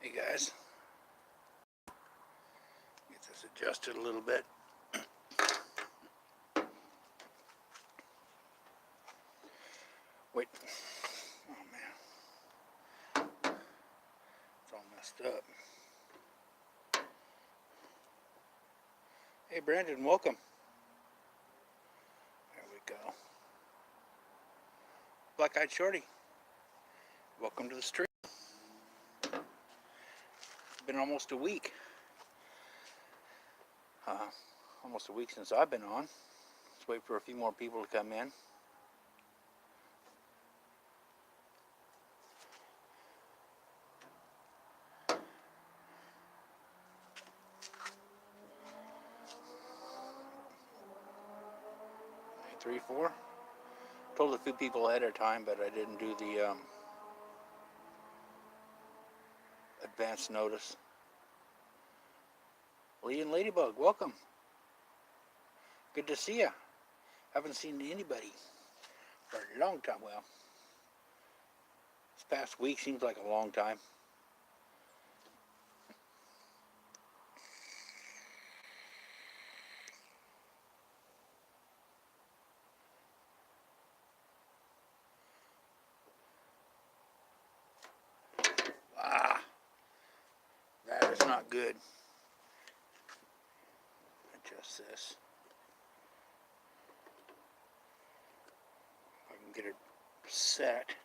Hey guys, get this adjusted a little bit. Wait, oh man, it's all messed up. Hey Brandon, welcome. There we go. Black Eyed Shorty, welcome to the stream. It's been almost a week. Almost a week since I've been on. Let's wait for a few more people to come in. Three, four. Told a few people ahead of time, but I didn't do the advance notice. Lee and Ladybug, welcome. Good to see you. Haven't seen anybody for a long time. Well, this past week seems like a long time. That is not good. Adjust this. If I can get it set.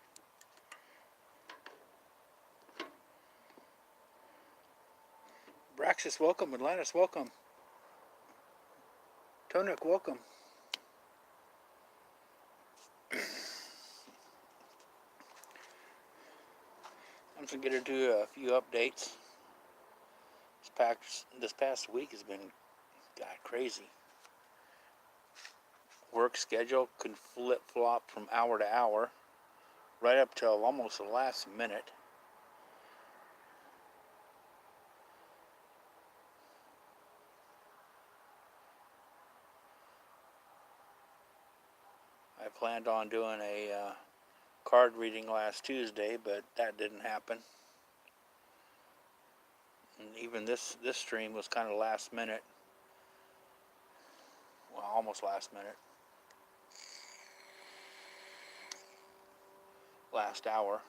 Braxis, welcome. Atlantis, welcome. Tonik, welcome. I'm just going to do a few updates. This past week has been, God, crazy. Work schedule can flip-flop from hour to hour, right up till almost the last minute. I planned on doing a card reading last Tuesday, but that didn't happen. And even this stream was kind of last minute. Well, almost last minute. Last hour.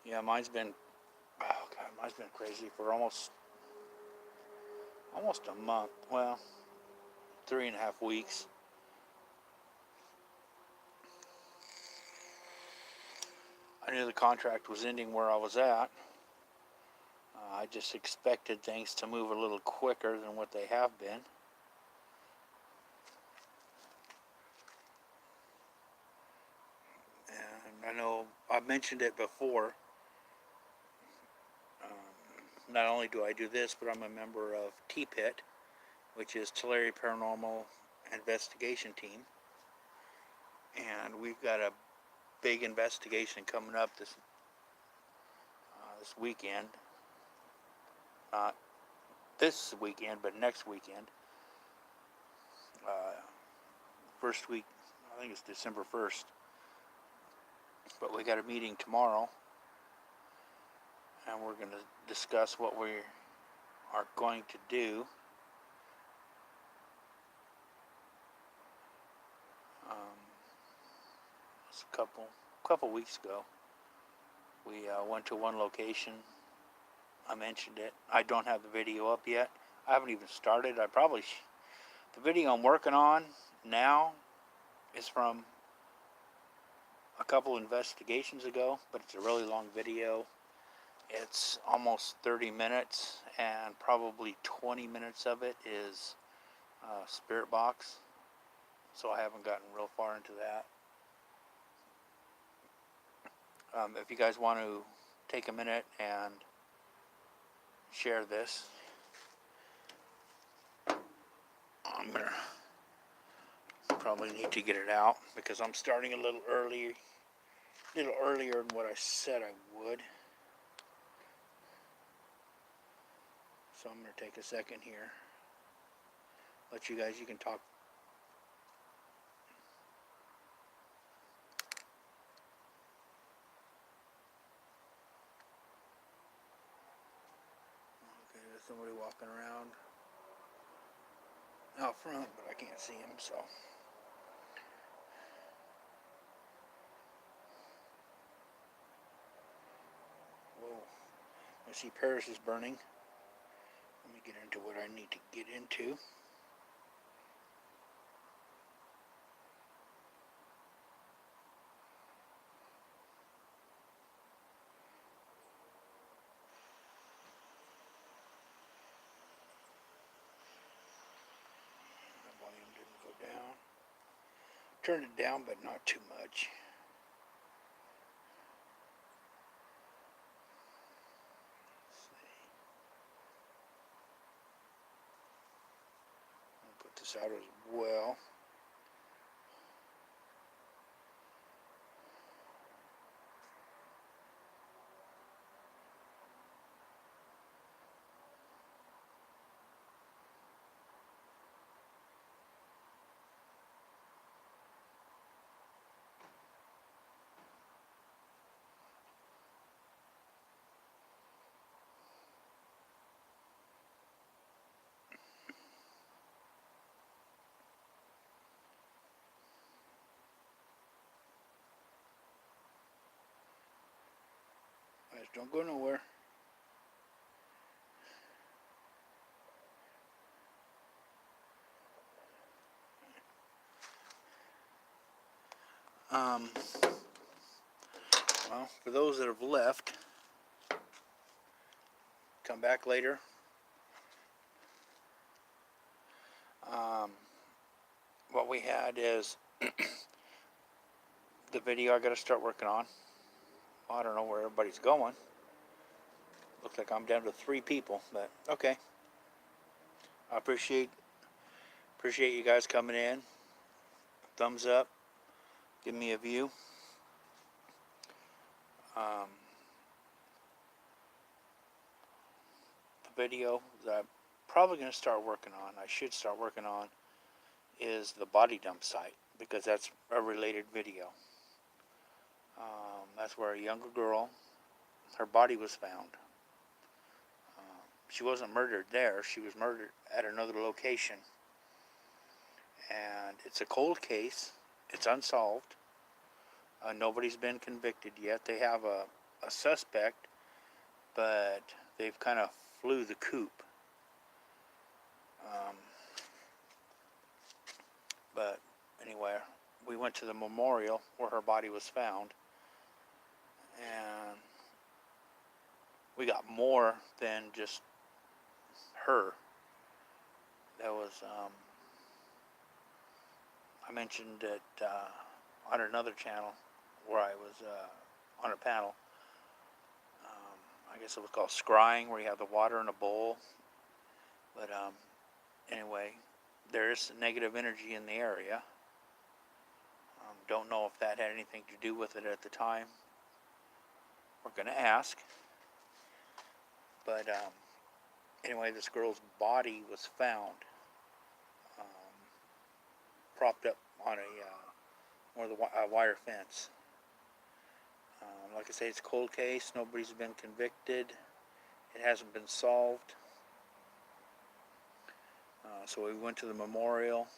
Yeah, mine's been crazy for almost a month. Well, 3.5 weeks. I knew the contract was ending where I was at. I just expected things to move a little quicker than what they have been. And I know I've mentioned it before. Not only do I do this, but I'm a member of TPIT, which is Tulare Paranormal Investigation Team. And we've got a big investigation coming up this weekend. Not this weekend, but next weekend. First week, I think it's December 1st. But we got a meeting tomorrow. And we're going to discuss what we are going to do. It's a couple weeks ago. We went to one location. I mentioned it. I don't have the video up yet. I haven't even started. The video I'm working on now is from a couple investigations ago, but it's a really long video. It's almost 30 minutes, and probably 20 minutes of it is Spirit Box. So I haven't gotten real far into that. If you guys want to take a minute and share this, I'm going to probably need to get it out because I'm starting a little earlier than what I said I would. So I'm going to take a second here. Let you guys, you can talk. Okay, there's somebody walking around out front, but I can't see him, so. Whoa. I see Paris is burning. Let me get into what I need to get into. The volume didn't go down. Turn it down, but not too much. I'll put this out as well. Guys, don't go nowhere. Well, for those that have left, come back later. What we had is the video I got to start working on. I don't know where everybody's going. Looks like I'm down to 3 people, but okay. I appreciate you guys coming in. Thumbs up. Give me a view. The video that I'm probably going to start working on, I should start working on, is the body dump site, because that's a related video. That's where a younger girl, her body was found. She wasn't murdered there. She was murdered at another location. And it's a cold case. It's unsolved. Nobody's been convicted yet. They have a suspect, but they've kind of flew the coop. But anyway, we went to the memorial where her body was found, and we got more than just her. There was, I mentioned it on another channel where I was on a panel. I guess it was called scrying, where you have the water in a bowl. But anyway, there is negative energy in the area. Don't know if that had anything to do with it at the time. We're going to ask. But anyway, this girl's body was found propped up on a wire fence. Like I say, it's a cold case. Nobody's been convicted. It hasn't been solved. So we went to the memorial.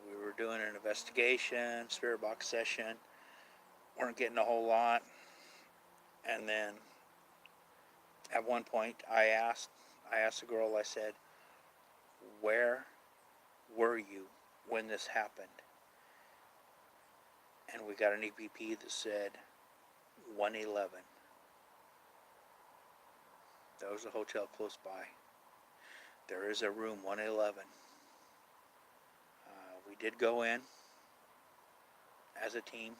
We were doing an investigation, spirit box session. Weren't getting a whole lot. And then at one point I asked the girl, I said, "Where were you when this happened?" And we got an EVP that said 111. That was a hotel close by. There is a room 111. We did go in as a team.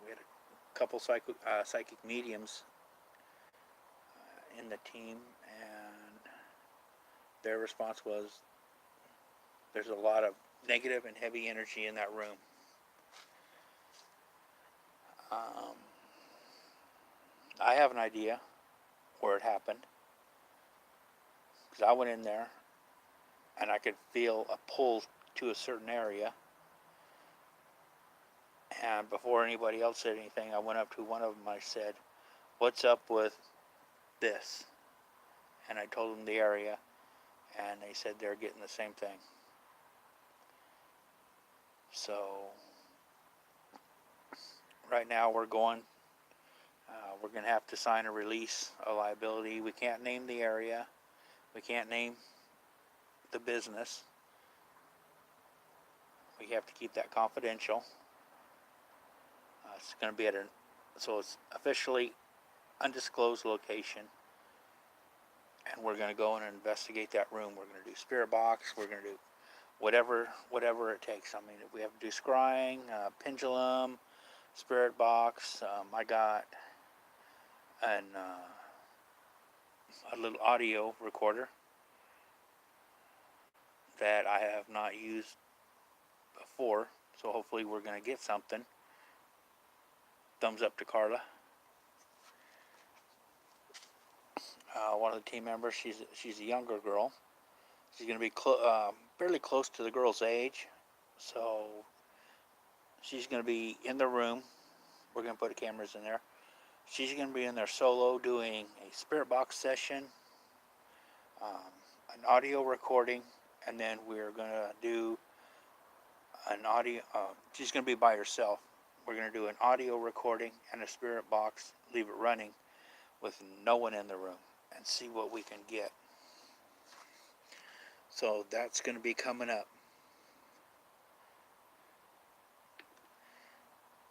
We had a couple psychic mediums in the team, and their response was, there's a lot of negative and heavy energy in that room. I have an idea where it happened, because I went in there and I could feel a pull to a certain area. And before anybody else said anything, I went up to one of them. I said, "What's up with this?" And I told them the area, and they said they're getting the same thing. So right now we're going. We're going to have to sign a release of liability. We can't name the area. We can't name the business. We have to keep that confidential. It's going to be so it's officially undisclosed location. And we're going to go in and investigate that room. We're going to do spirit box. We're going to do whatever it takes. I mean, if we have to do scrying, pendulum, spirit box. I got a little audio recorder that I have not used before, so hopefully we're going to get something. Thumbs up to Carla. One of the team members, she's a younger girl. She's going to be fairly close to the girl's age, so she's going to be in the room. We're going to put cameras in there. She's going to be in there solo doing a spirit box session, an audio recording, and then we're going to do an audio. She's going to be by herself. We're going to do an audio recording and a spirit box, leave it running with no one in the room, and see what we can get. So that's going to be coming up.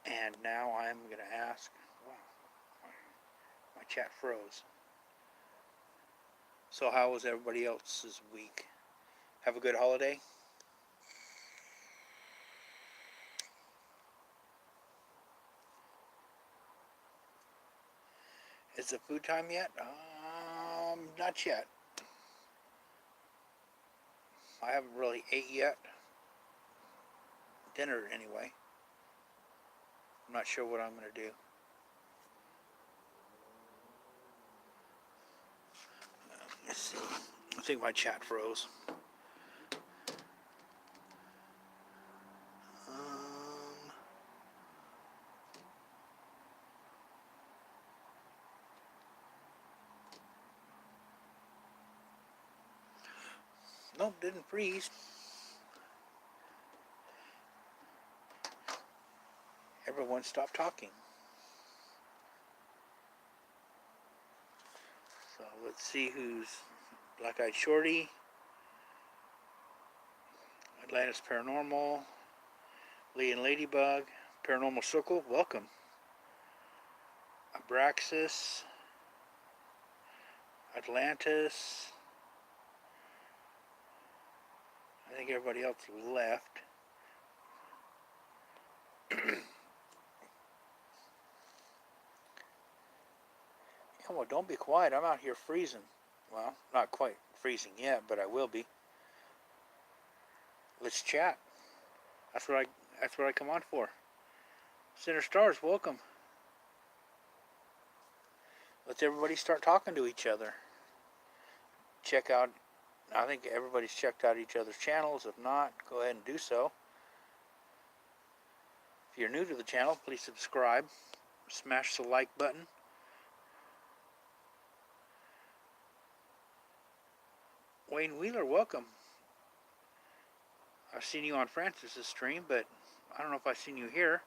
And now I'm going to ask, wow, my chat froze. So how was everybody else's week? Have a good holiday? Is it food time yet? Not yet. I haven't really ate yet. Dinner anyway. I'm not sure what I'm going to do. Let's see. I think my chat froze. Nope, didn't freeze. Everyone stopped talking. So let's see who's Black-Eyed Shorty, Atlantis Paranormal, Lee and Ladybug, Paranormal Circle, welcome. Abraxas, Atlantis. I think everybody else left. Yeah, well, don't be quiet. I'm out here freezing. Well, not quite freezing yet, but I will be. Let's chat. That's what I come on for. Center Stars, welcome. Let's everybody start talking to each other. Check out. I think everybody's checked out each other's channels. If not, go ahead and do so. If you're new to the channel, please subscribe. Smash the like button. Wayne Wheeler, welcome. I've seen you on Francis's stream, but I don't know if I've seen you here.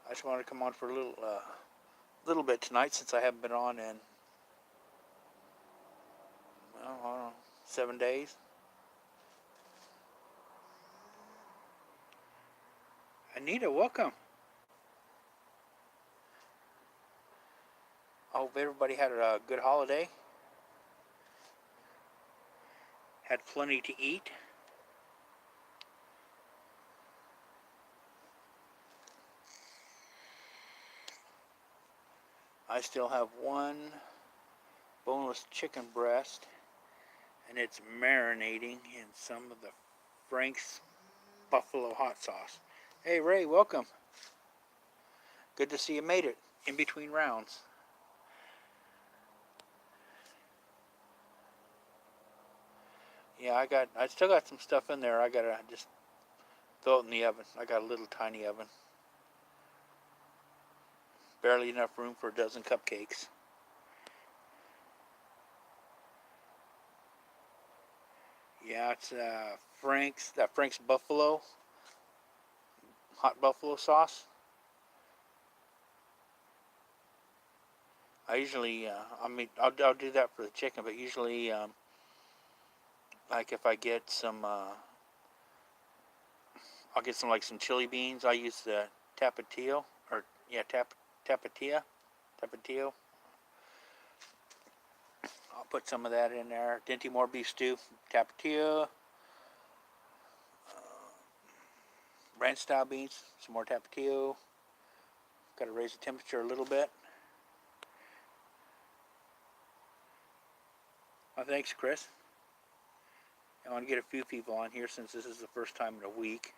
I just wanted to come on for a little bit tonight, since I haven't been on in, well, I don't know, 7 days. Anita, welcome. I hope everybody had a good holiday. Had plenty to eat. I still have one boneless chicken breast, and it's marinating in some of the Frank's Buffalo Hot Sauce. Hey, Ray, welcome. Good to see you made it in between rounds. Yeah, I still got some stuff in there. I gotta just throw it in the oven. I got a little tiny oven. Barely enough room for a dozen cupcakes. Yeah, it's Frank's Buffalo, hot buffalo sauce. I usually, I'll do that for the chicken, but usually, like if I get some, I'll get some like some chili beans. I use the tapatio, or yeah, tapatia, tapatio. I'll put some of that in there. Dinty more beef stew, tapatio. Ranch style beans, some more tapatio. Got to raise the temperature a little bit. Oh, thanks, Chris. I want to get a few people on here since this is the first time in a week.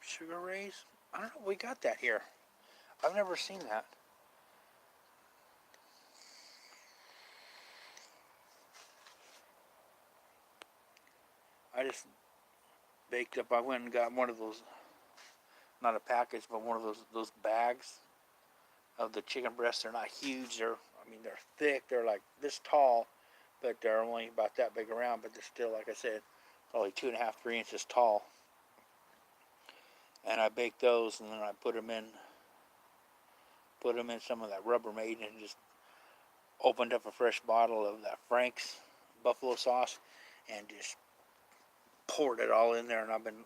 Sugar rays? I don't know. We got that here. I've never seen that. I just baked up. I went and got one of those, not a package, but one of those bags of the chicken breasts. They're not huge. They're thick. They're like this tall, but they're only about that big around. But they're still, like I said, probably 2.5, 3 inches tall. And I baked those, and then I put them in some of that Rubbermaid, and just opened up a fresh bottle of that Frank's buffalo sauce, and just poured it all in there. And I've been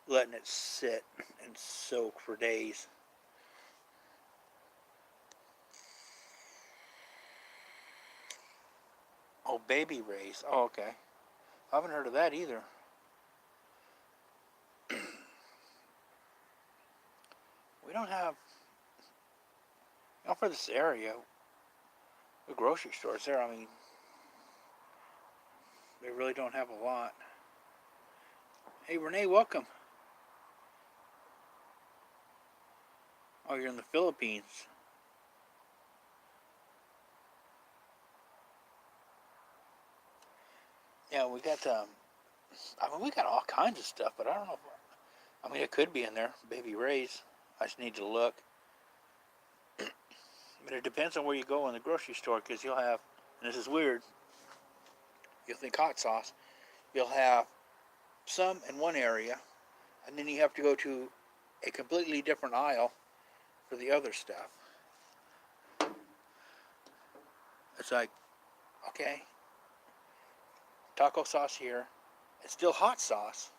letting it sit and soak for days. Oh, baby rays. Oh, okay. I haven't heard of that either. We don't have, for this area, the grocery stores there, they really don't have a lot. Hey, Renee, welcome. Oh, you're in the Philippines. Yeah, we got, we got all kinds of stuff, but I don't know if, it could be in there, baby rays. I just need to look. But it depends on where you go in the grocery store, because you'll have, and this is weird, you'll think hot sauce, you'll have some in one area, and then you have to go to a completely different aisle for the other stuff. It's like, okay, taco sauce here, it's still hot sauce.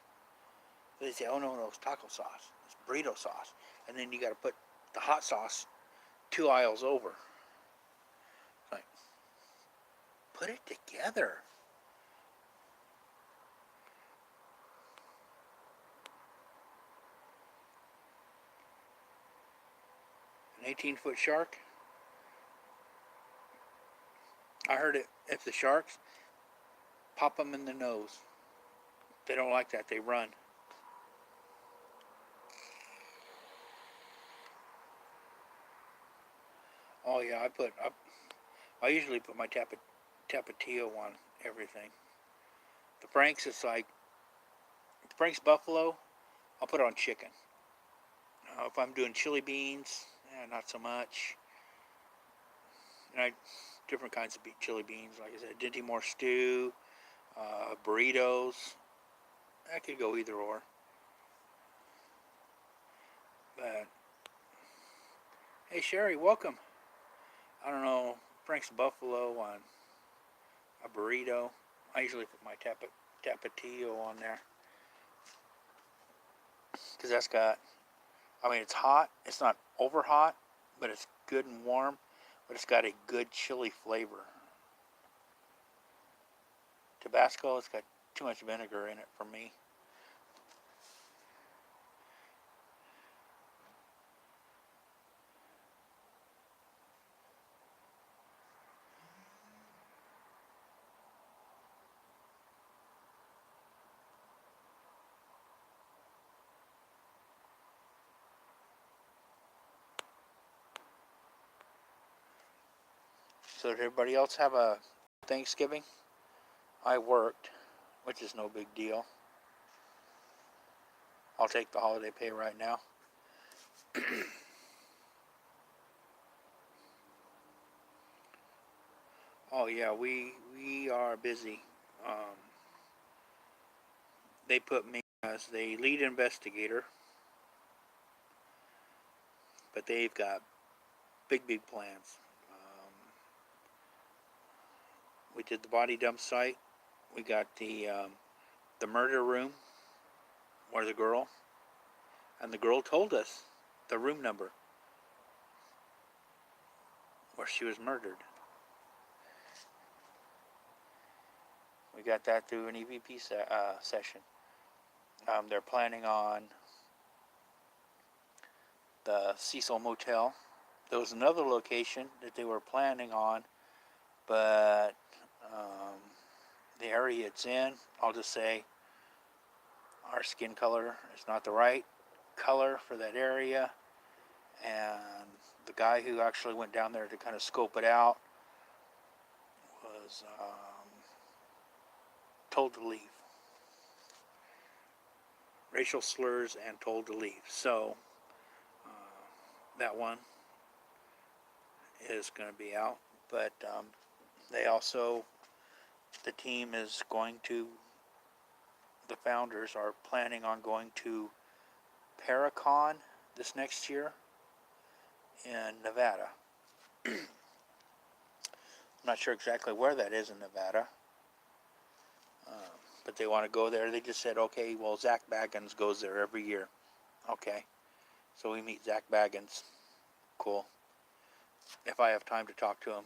But they say, oh no, it's taco sauce, it's burrito sauce. And then you got to put the hot sauce 2 aisles over. It's like, put it together. An 18-foot shark. I heard it. If the sharks pop them in the nose, they don't like that. They run. Oh yeah, I usually put my tapatio on everything. The Frank's, it's like the Frank's buffalo. I'll put it on chicken. If I'm doing chili beans, not so much. And different kinds of chili beans, like I said, dinty more stew, burritos. That could go either or. But hey, Sherry, welcome. I don't know, Frank's buffalo on a burrito. I usually put my tapatio on there, because that's got, it's hot. It's not over hot, but it's good and warm. But it's got a good chili flavor. Tabasco, it's got too much vinegar in it for me. So did everybody else have a Thanksgiving? I worked, which is no big deal. I'll take the holiday pay right now. Oh yeah, we are busy. Um, they put me as the lead investigator, but they've got big plans. We did the body dump site. We got the murder room where the girl, and the girl told us the room number where she was murdered. We got that through an EVP session. They're planning on the Cecil Motel. There was another location that they were planning on, but the area it's in, I'll just say, our skin color is not the right color for that area, and the guy who actually went down there to kind of scope it out was told to leave. Racial slurs and told to leave. So that one is going to be out, but they also, the team is going to, the founders are planning on going to Paracon this next year in Nevada. I'm not sure exactly where that is in Nevada, but they want to go there. They just said, okay, well, Zach Baggins goes there every year. Okay, so we meet Zach Baggins. Cool. If I have time to talk to him.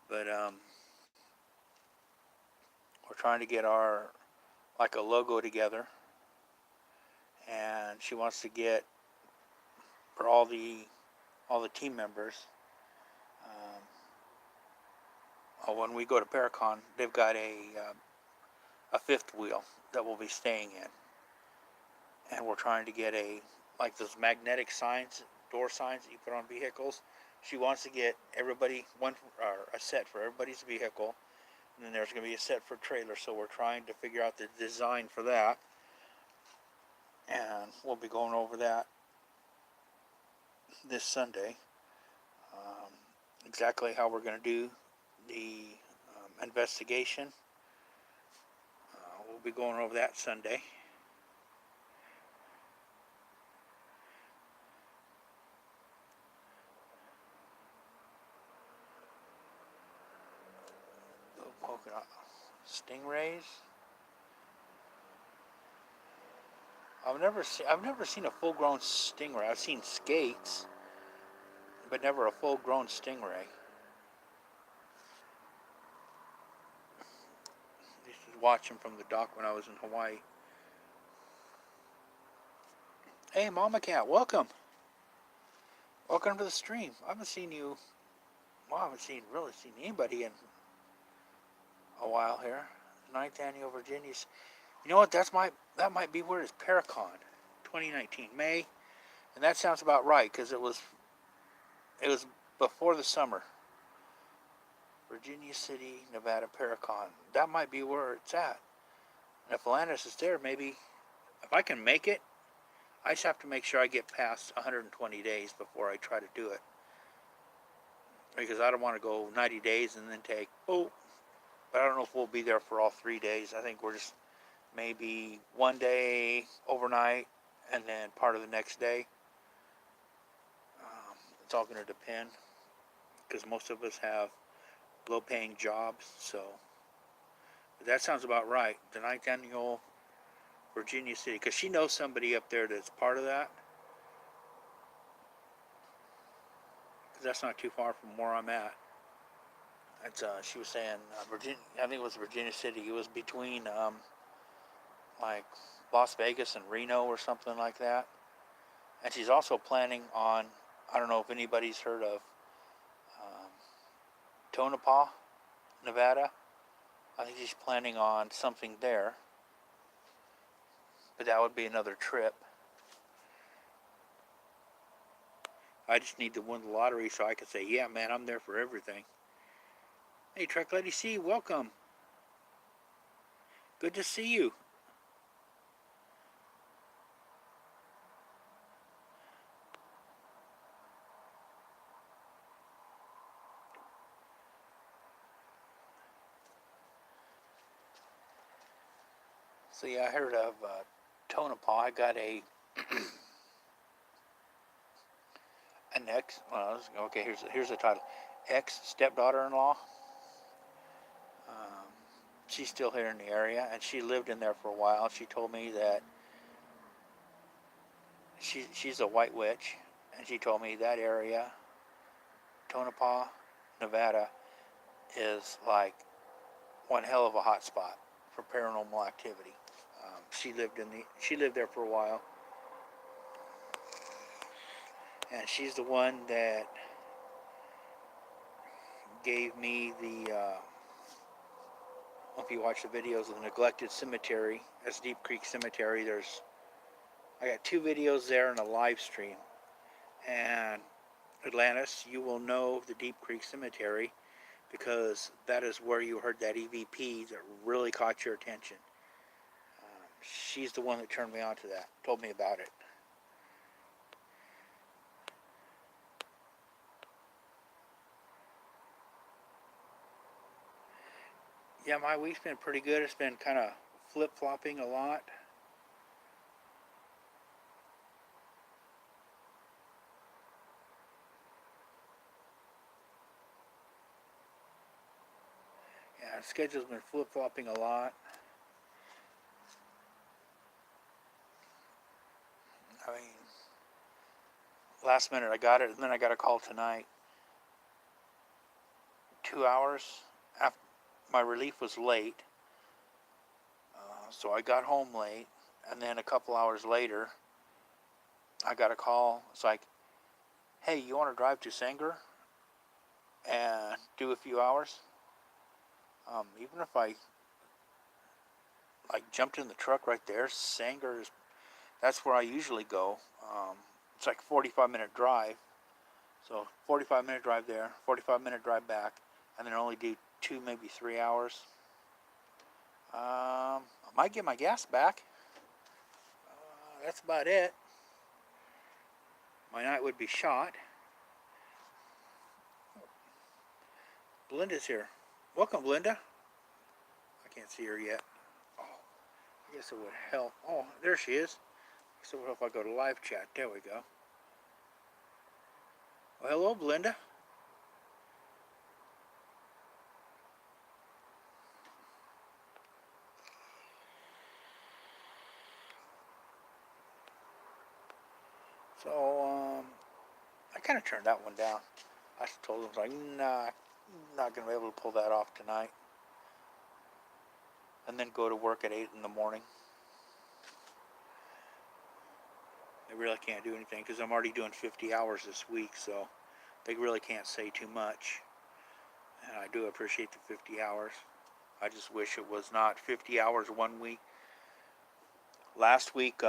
But we're trying to get our, like, a logo together, and she wants to get for all the team members. When we go to Paracon, they've got a fifth wheel that we'll be staying in, and we're trying to get like those magnetic signs, door signs that you put on vehicles. She wants to get everybody a set for everybody's vehicle, and then there's going to be a set for trailer. So we're trying to figure out the design for that, and we'll be going over that this Sunday. Exactly how we're going to do the investigation. We'll be going over that Sunday. Coconut stingrays. I've never seen a full-grown stingray. I've seen skates, but never a full-grown stingray. I used to watch them from the dock when I was in Hawaii. Hey, Mama Cat, welcome. Welcome to the stream. I haven't seen you. Well, I haven't really seen anybody in a while here. 9th annual Virginia's. You know what? That might be where it's Paracon, 2019 May, and that sounds about right because it was before the summer. Virginia City, Nevada, Paracon. That might be where it's at. And if Atlantis is there, maybe if I can make it, I just have to make sure I get past 120 days before I try to do it. Because I don't want to go 90 days and then but I don't know if we'll be there for all 3 days. I think we're just maybe one day overnight and then part of the next day. It's all going to depend because most of us have low-paying jobs, so but that sounds about right. The 9th annual Virginia City, because she knows somebody up there that's part of that. Because that's not too far from where I'm at. It's she was saying Virginia. I think it was Virginia City. It was between like Las Vegas and Reno or something like that. And she's also planning on. I don't know if anybody's heard of um, Tonopah, Nevada. I think she's planning on something there. But that would be another trip. I just need to win the lottery so I can say, yeah, man, I'm there for everything. Hey, Truck Lady C, welcome. Good to see you. So yeah, I heard of Tonopah. I got an ex. Well, okay, here's the title. Ex stepdaughter-in-law. Um, she's still here in the area, and she lived in there for a while. She told me that she's a white witch, and she told me that area, Tonopah, Nevada, is like one hell of a hot spot for paranormal activity. She lived there for a while, and she's the one that gave me the. If you watch the videos of the neglected cemetery, that's Deep Creek Cemetery. I got 2 videos there and a live stream. And Atlantis, you will know the Deep Creek Cemetery because that is where you heard that EVP that really caught your attention. She's the one that turned me on to that, told me about it. Yeah, my week's been pretty good. It's been kind of flip-flopping a lot. Yeah, the schedule's been flip-flopping a lot. I mean, last minute I got it, and then I got a call tonight. 2 hours after my relief was late, so I got home late, and then a couple hours later, I got a call. It's like, hey, you want to drive to Sanger and do a few hours? Even if I like jumped in the truck right there, Sanger is that's where I usually go. It's like a 45-minute drive, so 45-minute drive there, 45-minute drive back, and then only do 2, maybe 3 hours. I might get my gas back. That's about it. My night would be shot. Belinda's here. Welcome, Belinda. I can't see her yet. Oh, I guess it would help. Oh, there she is. So what if I go to live chat? There we go. Well, hello, Belinda. So, I kind of turned that one down. I told him, like, nah, I'm not going to be able to pull that off tonight. And then go to work at 8 in the morning. I really can't do anything because I'm already doing 50 hours this week, so they really can't say too much. And I do appreciate the 50 hours. I just wish it was not 50 hours one week. Last week,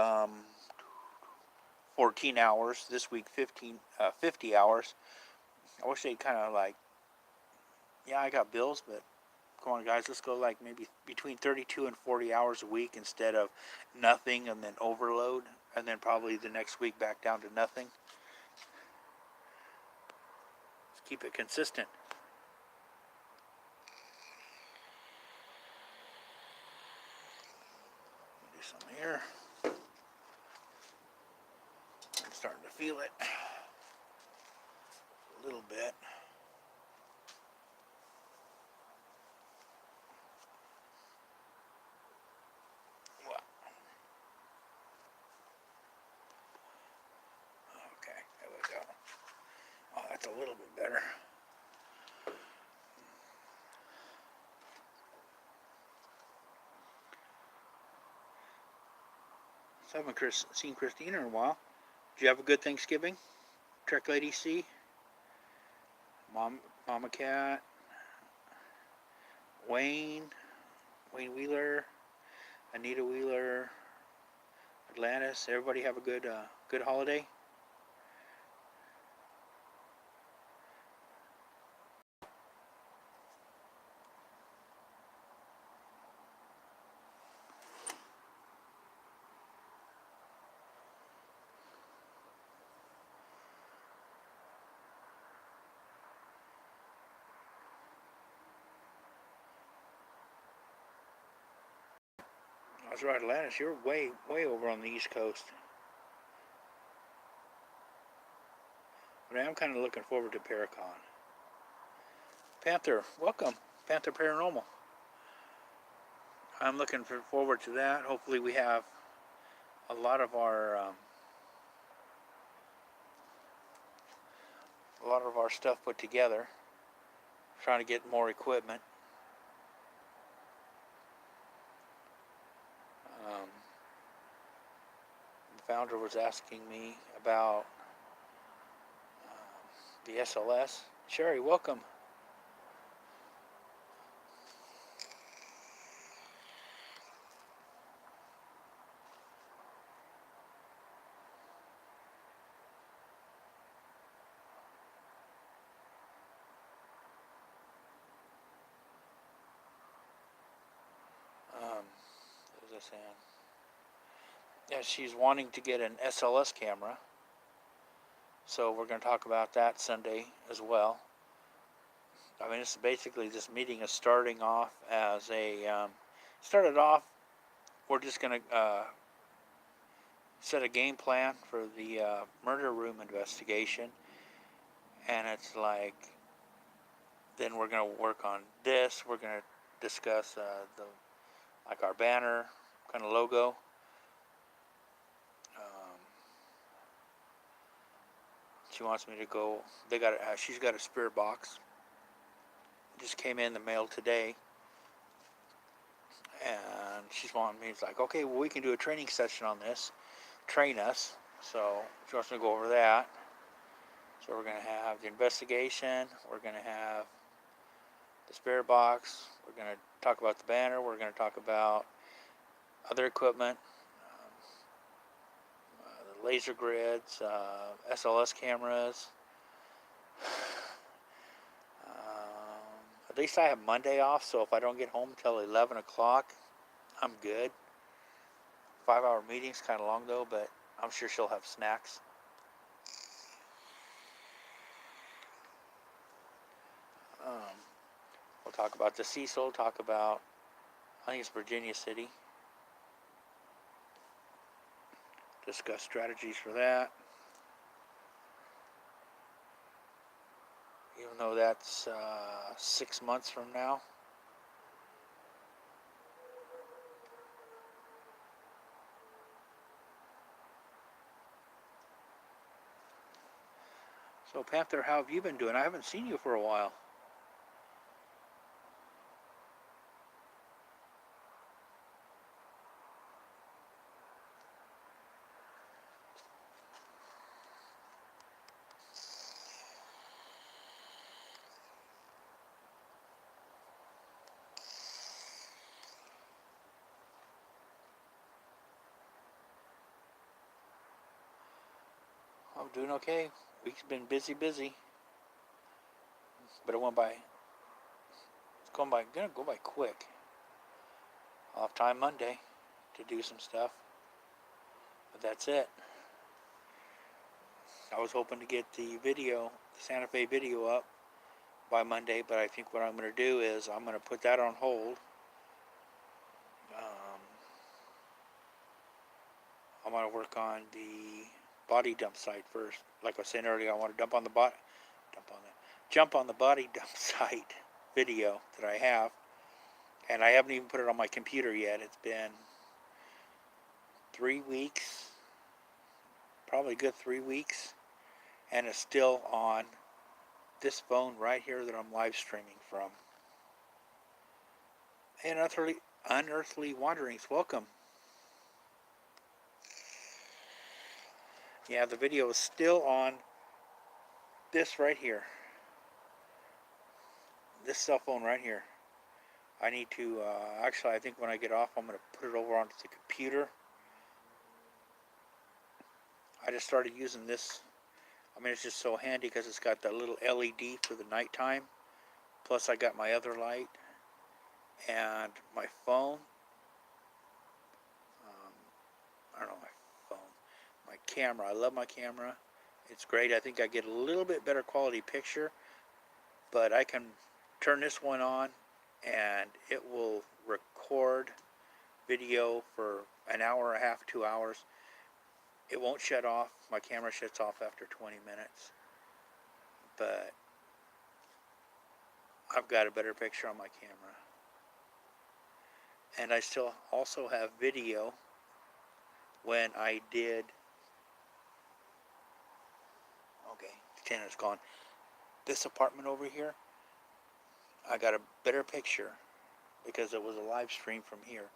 14 hours. This week, 50 hours. I wish they'd kind of like, yeah, I got bills, but come on, guys, let's go like maybe between 32 and 40 hours a week instead of nothing and then overload, and then probably the next week back down to nothing. Let's keep it consistent. Do some here. I'm starting to feel it a little bit. Okay, there we go. Oh, that's a little bit better. So I haven't seen Christina in a while. Did you have a good Thanksgiving? Trek Lady C? Mama Cat? Wayne Wheeler? Anita Wheeler? Atlantis? Everybody have a good holiday? That's right, Atlantis. You're way over on the East Coast. But I am kind of looking forward to Paracon. Panther, welcome. Panther Paranormal. I'm looking forward to that. Hopefully we have a lot of our stuff put together. Trying to get more equipment. The founder was asking me about the SLS. Sherry, welcome. What was I saying? Yeah, she's wanting to get an SLS camera. So we're going to talk about that Sunday as well. I mean, it's basically this meeting is starting off as started off, we're just going to set a game plan for the murder room investigation. And it's like, then we're going to work on this. We're going to discuss our banner kind of logo. She wants me to go. She's got a spirit box. Just came in the mail today, and she's wanting me. It's like, okay, well, we can do a training session on this. Train us. So she wants me to go over that. So we're going to have the investigation. We're going to have the spirit box. We're going to talk about the banner. We're going to talk about other equipment, the laser grids, SLS cameras. At least I have Monday off, so if I don't get home till 11 o'clock, I'm good. 5-hour meeting's kind of long though, but I'm sure she'll have snacks. We'll talk about the Cecil, talk about, I think it's Virginia City. Discuss strategies for that. Even though that's 6 months from now. So Panther, how have you been doing? I haven't seen you for a while. I'm doing okay. Week's been busy. But it went by, gonna go by quick. I'll have time Monday to do some stuff. But that's it. I was hoping to get the Santa Fe video up by Monday, but I think what I'm going to do is I'm going to put that on hold. I'm going to work on the body dump site first. Like I was saying earlier, I want to jump on the body dump site video that I have, and I haven't even put it on my computer yet. It's been 3 weeks, probably a good 3 weeks, and it's still on this phone right here that I'm live streaming from. And Unearthly Wanderings, welcome. Yeah, the video is still on this right here. This cell phone right here. I need to, actually I think when I get off I'm going to put it over onto the computer. I just started using this. I mean, it's just so handy because it's got that little LED for the nighttime. Plus I got my other light and my phone. I don't know, my phone. My camera. I love my camera. It's great. I think I get a little bit better quality picture, but I can turn this one on and it will record video for an hour and a half, 2 hours. It won't shut off. My camera shuts off after 20 minutes. But I've got a better picture on my camera. And I still also have video when I did, okay, the antenna's gone. This apartment over here, I got a better picture because it was a live stream from here.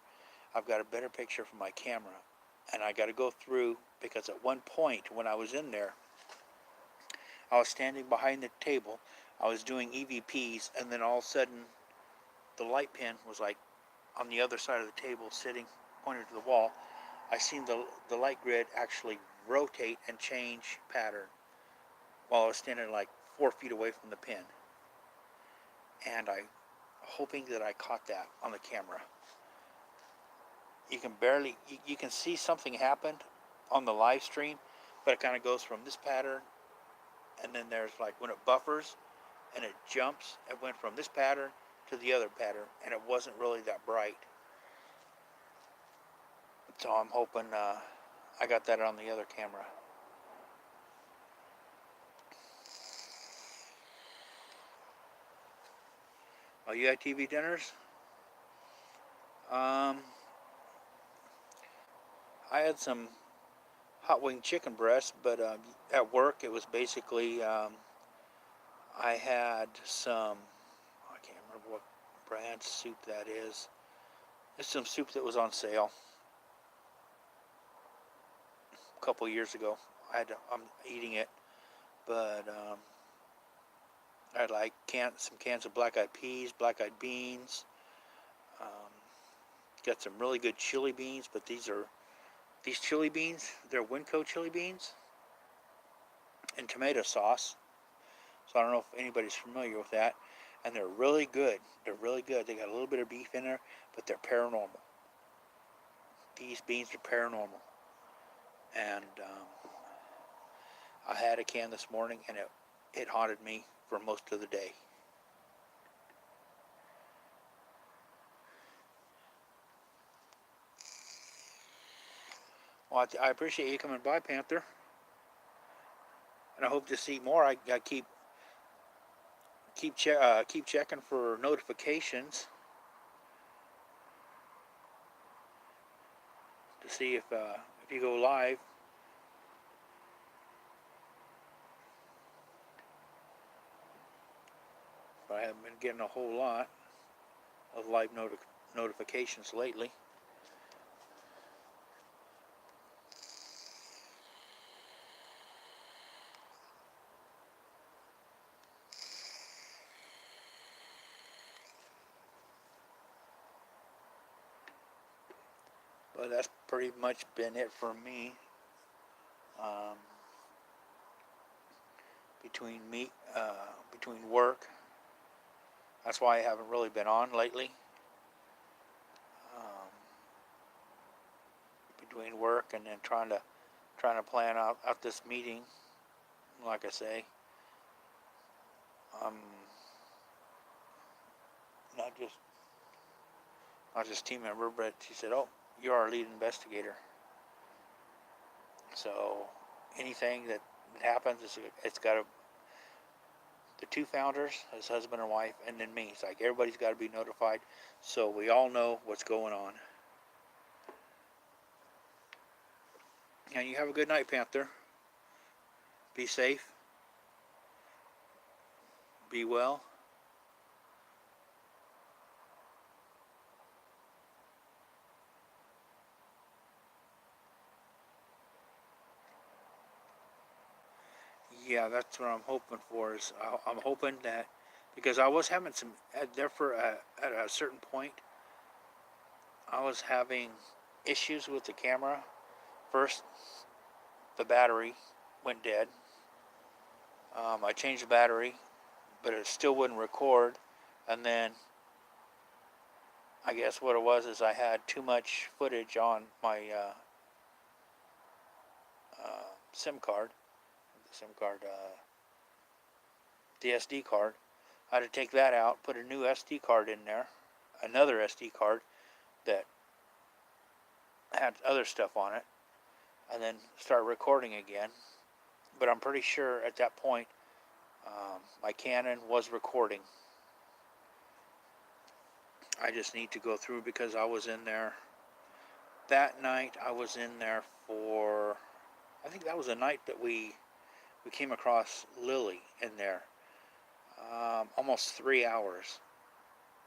I've got a better picture from my camera. And I got to go through because at one point when I was in there, I was standing behind the table. I was doing EVPs, and then all of a sudden, the light pin was like on the other side of the table, sitting pointed to the wall. I seen the light grid actually rotate and change pattern while I was standing like 4 feet away from the pin. And I, hoping that I caught that on the camera. You can barely, you can see something happened on the live stream, but it kind of goes from this pattern, and then there's like when it buffers and it jumps, it went from this pattern to the other pattern, and it wasn't really that bright. So I'm hoping I got that on the other camera. Oh, you had TV dinners? I had some hot wing chicken breast, but at work it was basically I had some, I can't remember what brand soup that is. It's some soup that was on sale a couple years ago. I'm eating it, but I had like some cans of black-eyed peas, black-eyed beans. Um, got some really good chili beans, but these chili beans, they're Winco chili beans and tomato sauce. So I don't know if anybody's familiar with that. And they're really good. They're really good. They got a little bit of beef in there, but they're paranormal. These beans are paranormal. And I had a can this morning, and it haunted me for most of the day. Well, I appreciate you coming by, Panther. And I hope to see more. I keep checking for notifications to see if you go live. But I haven't been getting a whole lot of live notifications lately. But that's pretty much been it for me. Between work, that's why I haven't really been on lately. Um, Between work and then trying to plan out this meeting, like I say, I'm not just team member, but she said, "Oh, you're our lead investigator." So anything that happens, it's got to the two founders, his husband and wife, and then me. It's like everybody's got to be notified, so we all know what's going on. And you have a good night, Panther. Be safe. Be well. Yeah, that's what I'm hoping for. I'm hoping that because I was having some there for at a certain point, I was having issues with the camera. First, the battery went dead. I changed the battery, but it still wouldn't record. And then I guess what it was is I had too much footage on my SIM card, the SD card. I had to take that out, put a new SD card in there, another SD card that had other stuff on it, and then start recording again. But I'm pretty sure at that point my Canon was recording. I just need to go through because I was in there that night. I was in there for, I think that was the night that we came across Lily in there. Almost 3 hours.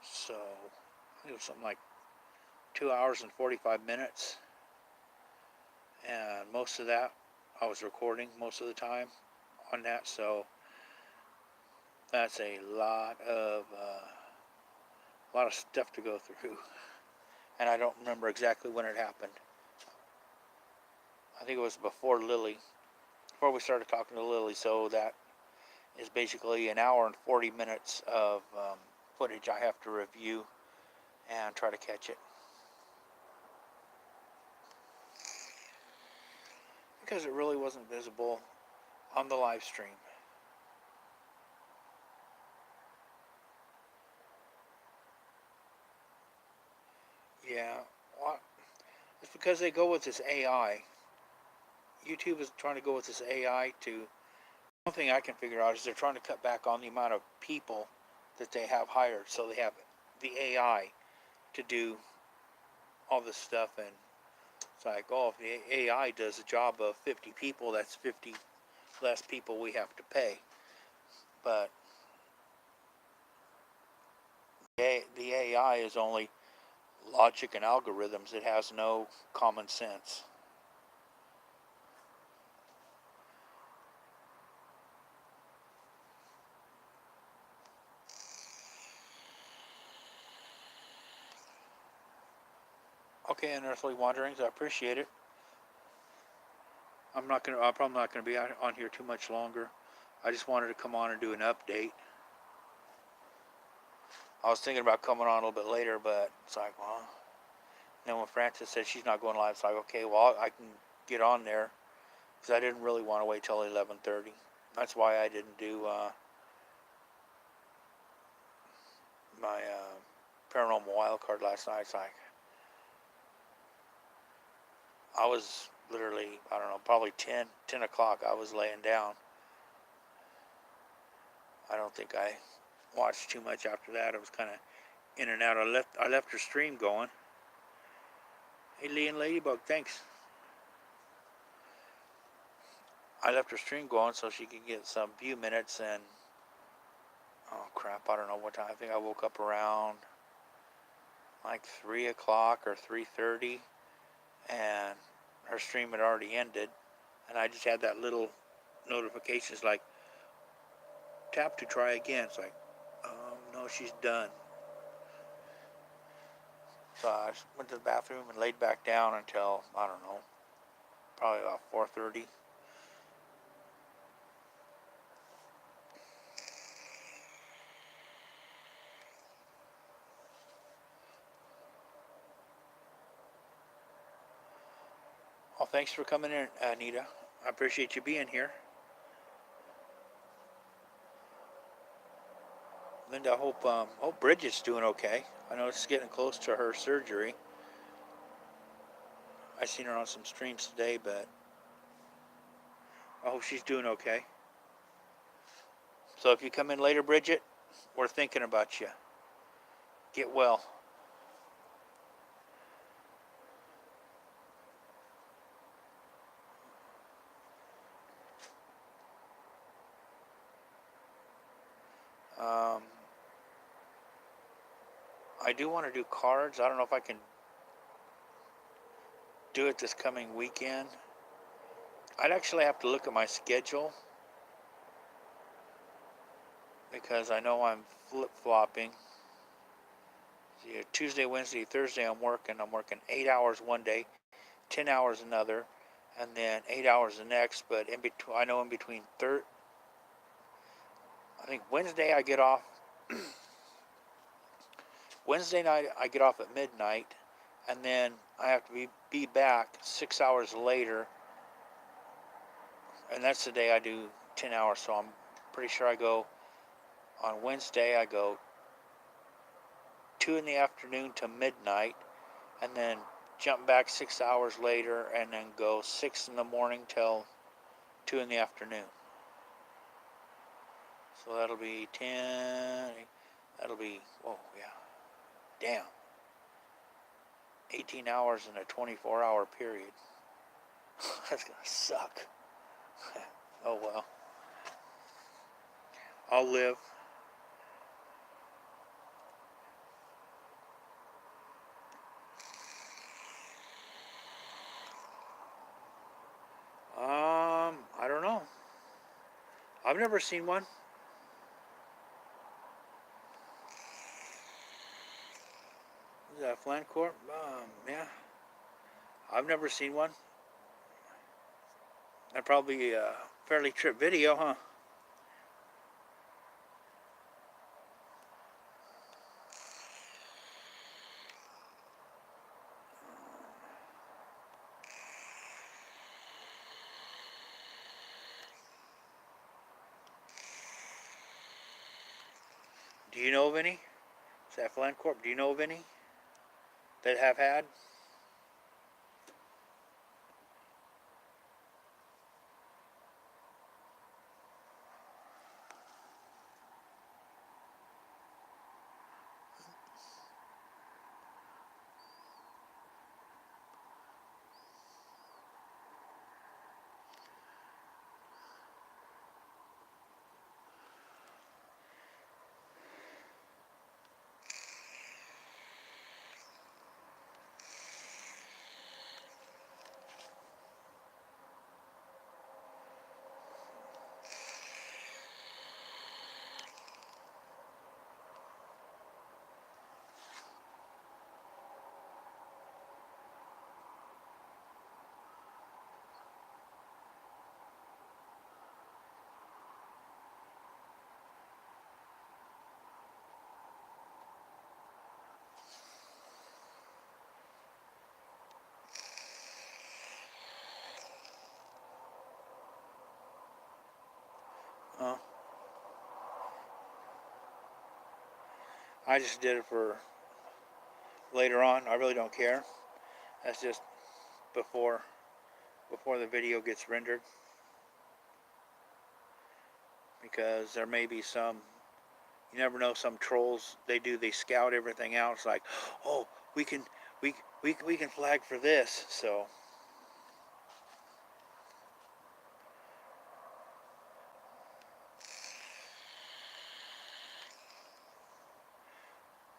So it was something like 2 hours and 45 minutes. And most of that I was recording most of the time on that. So that's a lot of stuff to go through. And I don't remember exactly when it happened. I think it was before Lily, before we started talking to Lily. So that is basically an hour and 40 minutes of footage I have to review and try to catch it. Because it really wasn't visible on the live stream. Yeah, well, it's because they go with this AI. YouTube is trying to go with this AI to, one thing I can figure out is they're trying to cut back on the amount of people that they have hired. So they have the AI to do all this stuff, and it's like, oh, if the AI does a job of 50 people, that's 50 less people we have to pay. But the AI is only logic and algorithms. It has no common sense. Okay, Unearthly Wanderings, I appreciate it. I'm probably not gonna be on here too much longer. I just wanted to come on and do an update. I was thinking about coming on a little bit later, but it's like, well. And then when Frances said she's not going live, it's like, okay, well, I can get on there because I didn't really want to wait till 11:30. That's why I didn't do my paranormal wild card last night. It's like I was literally, I don't know, probably 10 o'clock. I was laying down. I don't think I watched too much after that. I was kind of in and out. I left her stream going. Hey, Lee and Ladybug, thanks. I left her stream going so she could get some view minutes, and oh crap, I don't know what time. I think I woke up around like 3 o'clock or 3:30, and her stream had already ended, and I just had that little notification. It's like, tap to try again. It's like, no, she's done. So I went to the bathroom and laid back down until, I don't know, probably about 4:30. Well, thanks for coming in, Anita. I appreciate you being here. Linda, I hope Bridget's doing okay. I know it's getting close to her surgery. I seen her on some streams today, but I hope she's doing okay. So if you come in later, Bridget, we're thinking about you. Get well. Um, I do want to do cards. I don't know if I can do it this coming weekend. I'd actually have to look at my schedule because I know I'm flip-flopping. See, Tuesday, Wednesday, Thursday I'm working. I'm working 8 hours one day, 10 hours another, and then 8 hours the next. But in between, I know in between I think Wednesday I get off. Wednesday night I get off at midnight, and then I have to be back 6 hours later, and that's the day I do 10 hours. So I'm pretty sure I go on Wednesday. I go 2 in the afternoon to midnight, and then jump back 6 hours later, and then go 6 in the morning till 2 in the afternoon. So that'll be 10. That'll be, oh yeah, damn, 18 hours in a 24-hour period. That's gonna suck. Oh well, I'll live. I don't know. I've never seen one. Is that a Flancorp? Yeah. I've never seen one. That'd probably be a fairly trip video, huh? Do you know of any? Is that Flancorp? Do you know of any that have had? Uh, I just did it for later on. I really don't care. That's just before the video gets rendered, because there may be some, you never know, some trolls, they scout everything out. It's like, oh, we can we can flag for this. So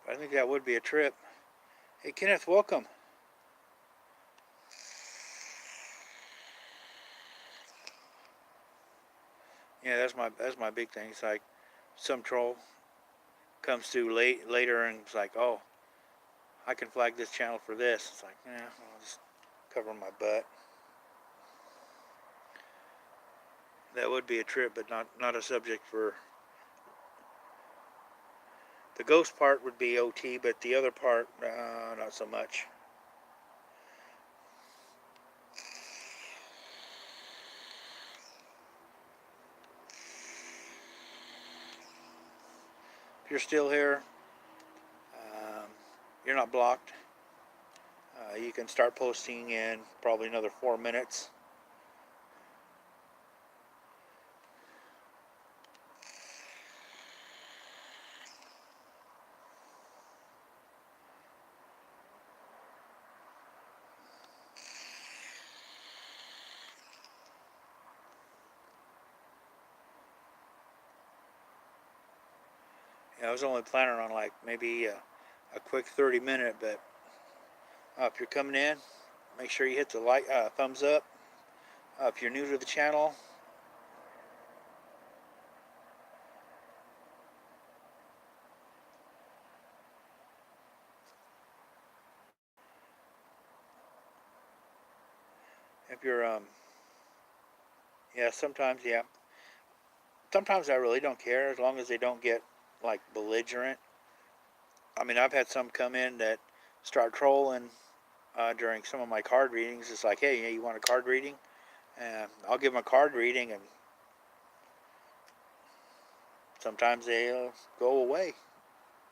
I think that would be a trip. Hey Kenneth, welcome. Yeah, that's my big thing. It's like some troll comes through later and it's like, oh, I can flag this channel for this. It's like, yeah, I'll just cover my butt. That would be a trip, but not a subject for. The ghost part would be OT, but the other part, not so much. If you're still here, you're not blocked. You can start posting in probably another 4 minutes. I was only planning on like maybe a quick 30-minute, but if you're coming in, make sure you hit the thumbs up. If you're new to the channel, If you're yeah, sometimes yeah. Sometimes I really don't care as long as they don't get like belligerent. I mean, I've had some come in that start trolling during some of my card readings. It's like, hey, you want a card reading? And I'll give them a card reading, and sometimes they go away.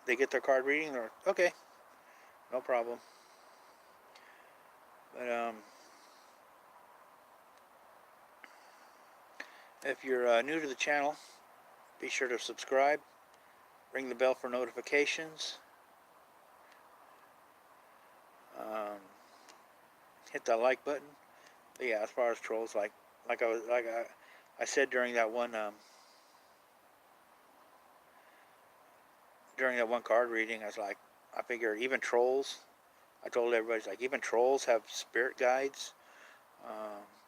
They get their card reading, they're okay, no problem. But if you're new to the channel, be sure to subscribe, ring the bell for notifications, um, hit that like button. But yeah, as far as trolls, I said during that one card reading, I was like, I figure even trolls. I told everybody, like, even trolls have spirit guides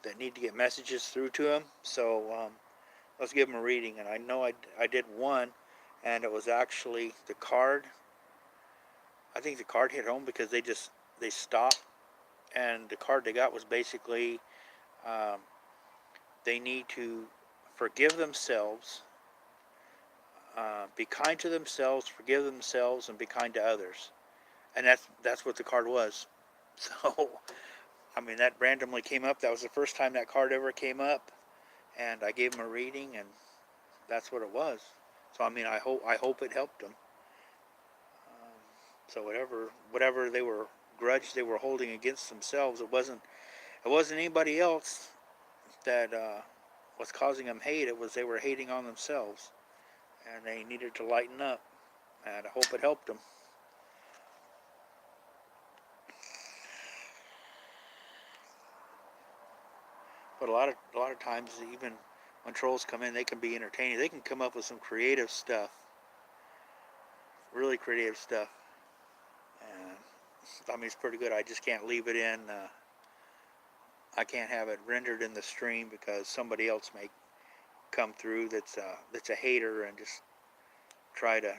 that need to get messages through to them. So let's give them a reading. And I know I did one, and it was actually the card. I think the card hit home because they stopped, and the card they got was basically um, they need to forgive themselves, be kind to themselves, forgive themselves, and be kind to others. And that's what the card was. So I mean, that randomly came up. That was the first time that card ever came up, and I gave them a reading, and that's what it was. So I mean, I hope it helped them. So whatever they were grudge they were holding against themselves, it wasn't anybody else that was causing them hate. It was they were hating on themselves, and they needed to lighten up. And I hope it helped them. But a lot of times, even when trolls come in, they can be entertaining. They can come up with some creative stuff, really creative stuff. And I mean, it's pretty good. I just can't leave it in. I can't have it rendered in the stream because somebody else may come through that's a hater and just try to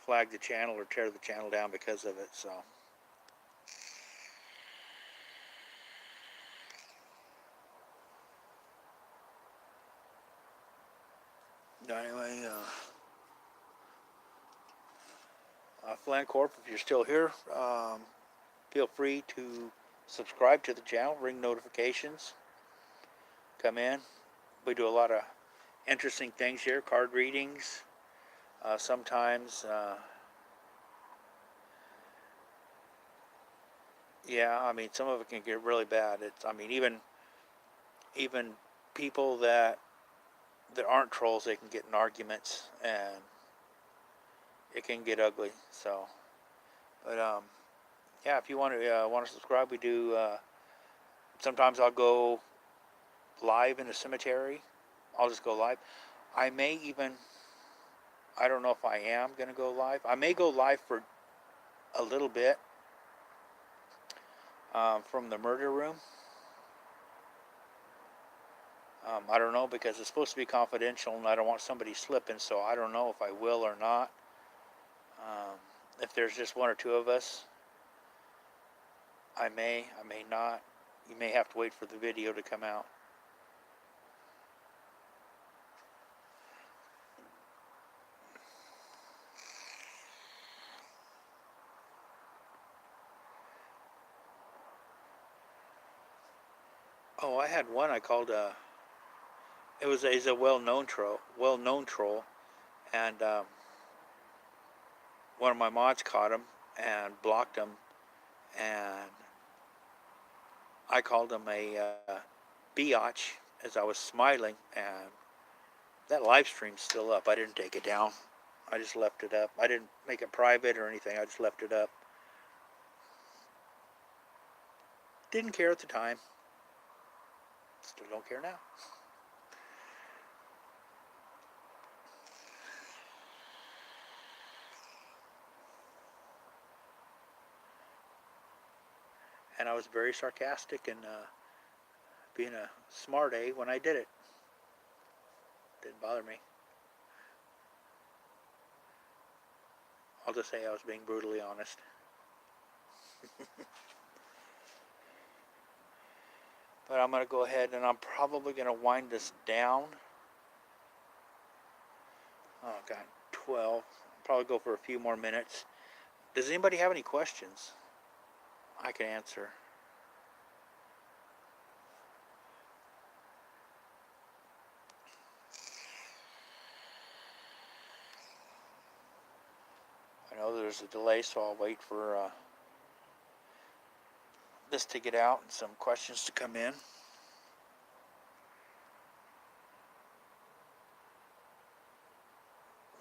flag the channel or tear the channel down because of it. So anyway, Flan Corp, if you're still here, feel free to subscribe to the channel, ring notifications, come in. We do a lot of interesting things here, card readings. Sometimes, yeah, I mean, some of it can get really bad. I mean, even people that aren't trolls, they can get in arguments, and it can get ugly. So, but yeah, if you want to subscribe, we do. Sometimes I'll go live in a cemetery. I'll just go live. I may even. I don't know if I am going to go live. I may go live for a little bit from the murder room. I don't know because it's supposed to be confidential, and I don't want somebody slipping. So I don't know if I will or not. If there's just one or two of us, I may not. You may have to wait for the video to come out. Oh, I had one I called he's a well-known troll, and one of my mods caught him and blocked him, and I called him a biatch as I was smiling, and that live stream's still up. I didn't take it down. I just left it up. I didn't make it private or anything. I just left it up. Didn't care at the time. Still don't care now. And I was very sarcastic and being a smart A when I did it. Didn't bother me. I'll just say I was being brutally honest. But I'm going to go ahead and I'm probably going to wind this down. Oh, God, 12. I'll probably go for a few more minutes. Does anybody have any questions I can answer? I know there's a delay, so I'll wait for this to get out and some questions to come in.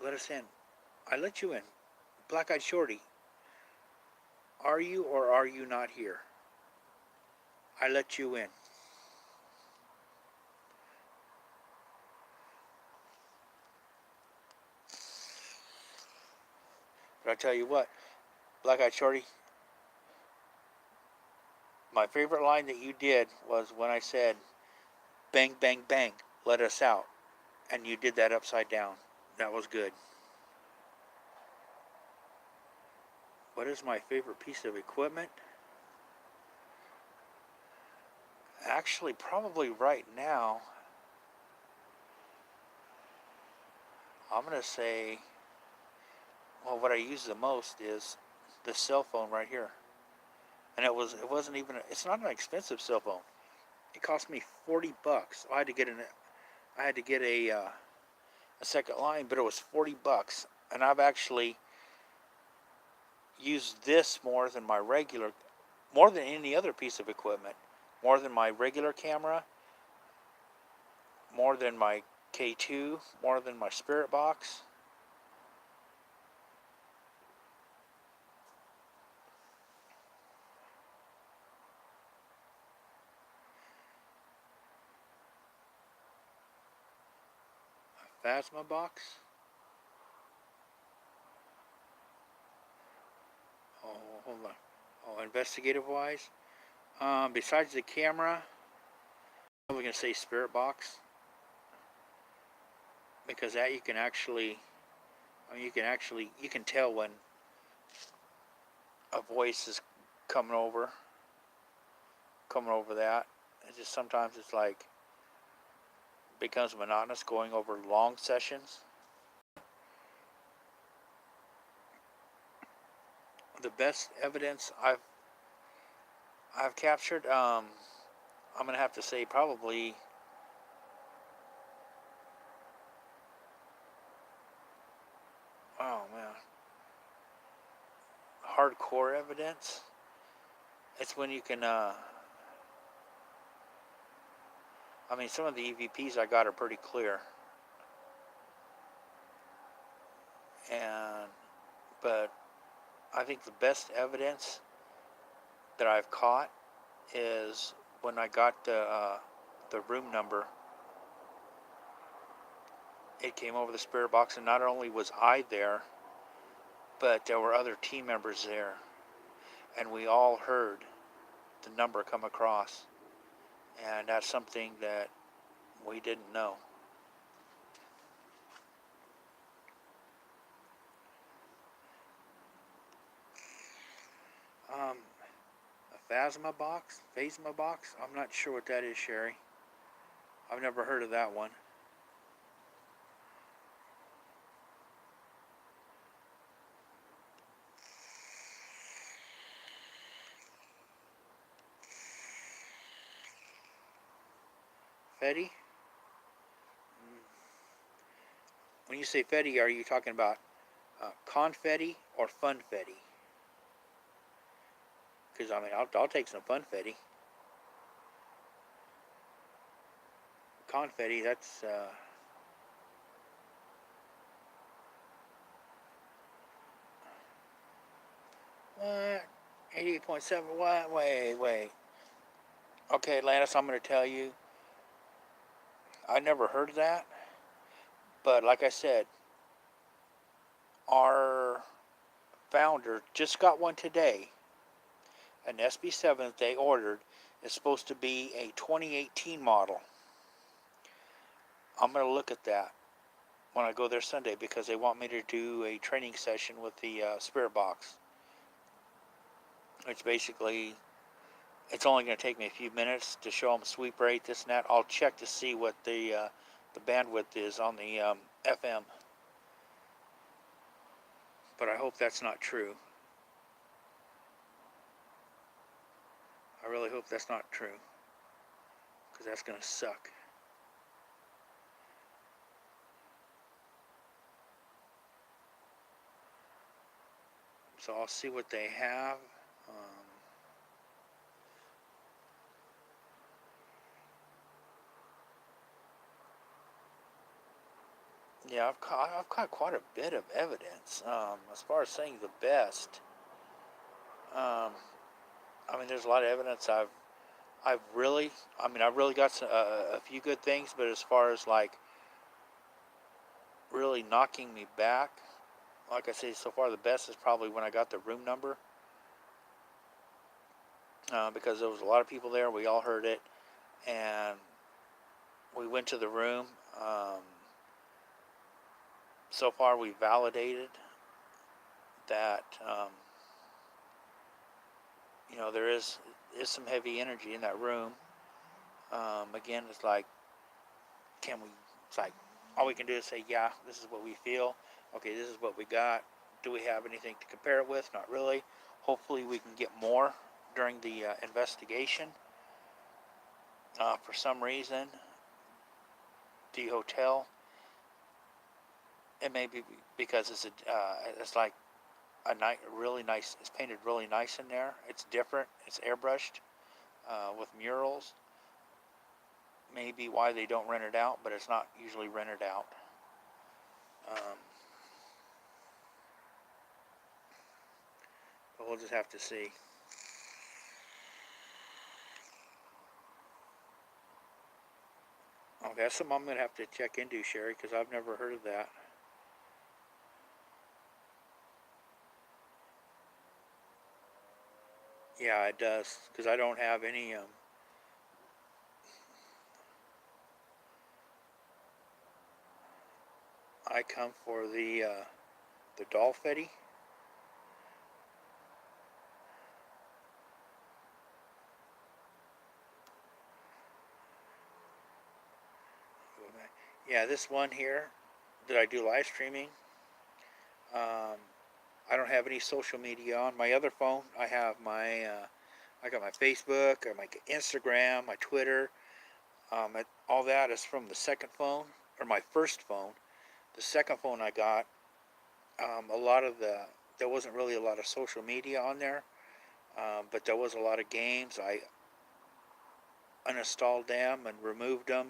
Let us in. I let you in. Black-eyed Shorty, are you or are you not here? I let you in. But I tell you what, Black-eyed Shorty, my favorite line that you did was when I said, bang, bang, bang, let us out. And you did that upside down. That was good. What is my favorite piece of equipment? Actually, probably right now, I'm going to say, well, what I use the most is the cell phone right here. And it wasn't even, it's not an expensive cell phone. It cost me $40. I had to get a second line, but it was $40. And I've actually used this more than any other piece of equipment. More than my regular camera, more than my K2, more than my Spirit Box. Phasma box. Oh, hold on. Oh, investigative wise. Besides the camera, I'm going to say Spirit Box, because that you can tell when a voice is coming over that. It's just sometimes it's like becomes monotonous going over long sessions. The best evidence I've captured, I'm gonna have to say probably oh man, hardcore evidence. It's when you can some of the EVPs I got are pretty clear, but I think the best evidence that I've caught is when I got the room number. It came over the Spirit Box, and not only was I there, but there were other team members there, and we all heard the number come across, and that's something that we didn't know. A Phasma box? I'm not sure what that is, Sherry. I've never heard of that one. Fetty? When you say Fetty, are you talking about confetti or funfetti? Because I'll take some funfetti. Confetti, that's 88.7. What? Wait. Okay, Atlantis, I'm going to tell you, I never heard of that. But like I said, our founder just got one today. An SB7 that they ordered is supposed to be a 2018 model. I'm going to look at that when I go there Sunday, because they want me to do a training session with the Spirit Box. It's basically it's only going to take me a few minutes to show them sweep rate, this and that. I'll check to see what the bandwidth is on the FM, but I hope that's not true. I really hope that's not true, because that's going to suck. So I'll see what they have. Yeah, I've got quite a bit of evidence. As far as saying the best, um, I mean, there's a lot of evidence. I've really, I mean, I've really got a few good things, but as far as like really knocking me back, like I say, so far the best is probably when I got the room number, because there was a lot of people there. We all heard it, and we went to the room. So far, we validated that there is some heavy energy in that room. Again, it's like, can we? It's like all we can do is say, yeah, this is what we feel. Okay, this is what we got. Do we have anything to compare it with? Not really. Hopefully, we can get more during the investigation. For some reason, the hotel, it may be because it's like really nice. It's painted really nice in there. It's different. It's airbrushed with murals. Maybe why they don't rent it out, but it's not usually rented out. But we'll just have to see. Okay, that's something I'm going to have to check into, Sherry, because I've never heard of that. Yeah, it does, because I don't have any. I come for the Dolfetti. Yeah, this one here that I do live streaming. I don't have any social media on my other phone. I have I got my Facebook, or my Instagram, my Twitter. All that is from the second phone, or my first phone. The second phone I got, a lot of there wasn't really a lot of social media on there, but there was a lot of games. I uninstalled them and removed them.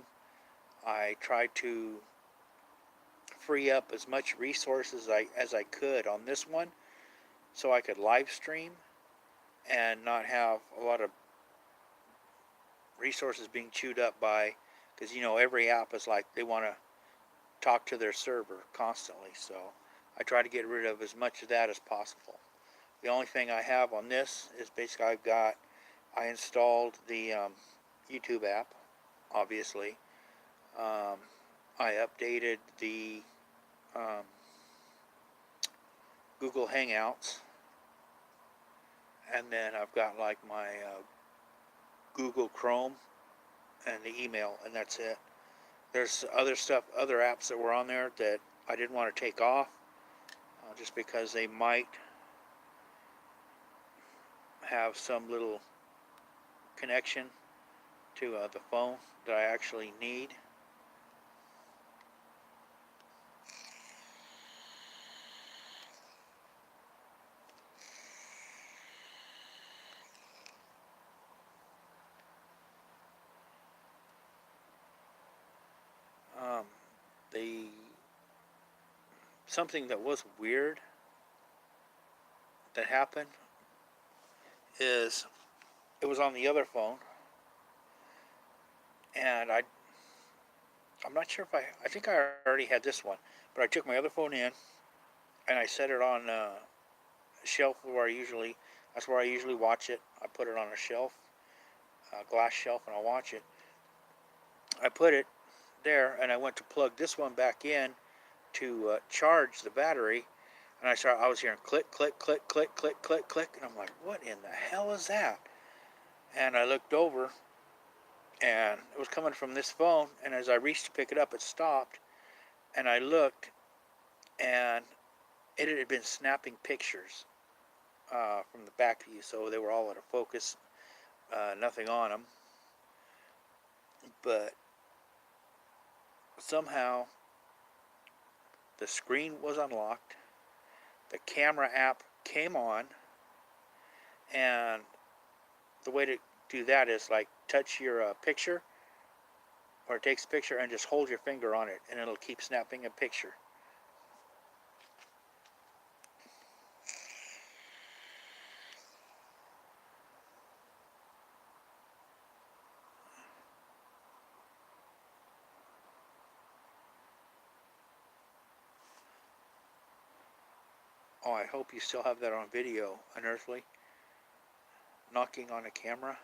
I tried to free up as much resources as I could on this one, so I could live stream and not have a lot of resources being chewed up by, because every app is like they want to talk to their server constantly. So I try to get rid of as much of that as possible. The only thing I have on this is basically I installed the YouTube app, obviously. I updated the um, Google Hangouts, and then I've got like my Google Chrome and the email, and that's it. There's other stuff, other apps that were on there that I didn't want to take off, just because they might have some little connection to the phone that I actually need. Um, the Something that was weird that happened is it was on the other phone, and I'm not sure if I think I already had this one, but I took my other phone in and I set it on a shelf where that's where I usually watch it. I put it on a shelf, a glass shelf, and I'll watch it. I put it there, and I went to plug this one back in to charge the battery, and I was hearing click, click, click, click, click, click, click, and I'm like, what in the hell is that? And I looked over, and it was coming from this phone, and as I reached to pick it up, it stopped, and I looked, and it had been snapping pictures from the back view, so they were all out of focus, nothing on them, but somehow the screen was unlocked, the camera app came on, and the way to do that is like touch your picture, or it takes a picture, and just hold your finger on it, and it'll keep snapping a picture. Oh, I hope you still have that on video, Unearthly. Knocking on a camera.